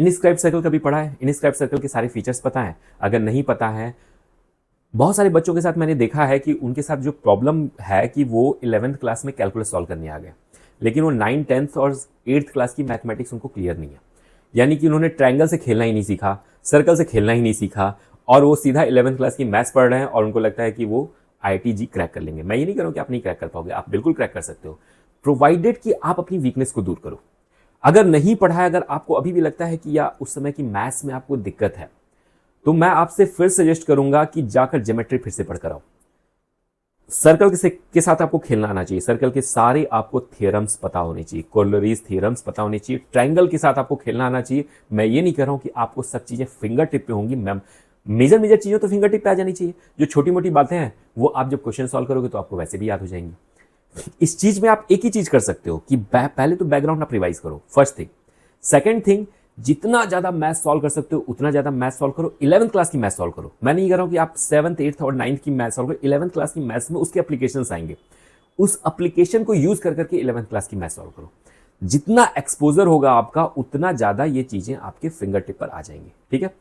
Inscribe circle कभी पढ़ा है? इनस्क्राइब सर्कल के सारे फीचर्स पता है? अगर नहीं पता है, बहुत सारे बच्चों के साथ मैंने देखा है कि उनके साथ जो प्रॉब्लम है कि वो 11th क्लास में कैलकुलस सॉल्व करने आ गए, लेकिन वो 9th 10th और 8th क्लास की मैथमेटिक्स उनको क्लियर नहीं है। यानी कि उन्होंने ट्रायंगल से खेलना ही नहीं सीखा, सर्कल से खेलना ही नहीं सीखा, और वो सीधा 11th क्लास की मैथ्स पढ़ रहे हैं और उनको लगता है कि वो IIT क्रैक कर लेंगे। मैं ये नहीं कह रहा हूं कि आप नहीं क्रैक कर पाओगे, आप बिल्कुल क्रैक कर सकते हो, प्रोवाइडेड कि आप अपनी वीकनेस को दूर करो। अगर नहीं पढ़ा है, अगर आपको अभी भी लगता है कि या उस समय की मैथ्स में आपको दिक्कत है, तो मैं आपसे फिर सजेस्ट करूंगा कि जाकर ज्योमेट्री फिर से पढ़कर आओ। सर्कल के साथ आपको खेलना आना चाहिए, सर्कल के सारे आपको थ्योरम्स पता होने चाहिए, कोरोलरीज थ्योरम्स पता होने चाहिए, ट्रायंगल के साथ आपको खेलना आना चाहिए। मैं ये नहीं कह रहा हूं कि आपको सब चीजें फिंगर टिप पे होंगी, मैम मेजर चीजें तो फिंगर टिप पे आ जानी चाहिए। जो छोटी मोटी बातें हैं वो आप जब क्वेश्चन सॉल्व करोगे तो आपको वैसे भी याद हो जाएंगी। इस चीज में आप एक ही चीज कर सकते हो कि पहले तो बैकग्राउंड आप रिवाइज करो, फर्स्ट थिंग। सेकंड थिंग, जितना ज्यादा मैथ सॉल्व कर सकते हो उतना ज्यादा मैथ सॉल्व करो, 11th क्लास की मैथ सॉल्व करो। मैं नहीं कह रहा हूं कि आप 7th 8th और 9th की मैथ सॉल्व करो, 11th क्लास की मैथ्स में उसके एप्लीकेशंस आएंगे, उस एप्लीकेशन को यूज कर करके 11th क्लास की मैथ सॉल्व करो। जितना एक्सपोजर होगा आपका उतना ज्यादा ये चीजें आपके फिंगर टिप पर आ जाएंगी। ठीक है।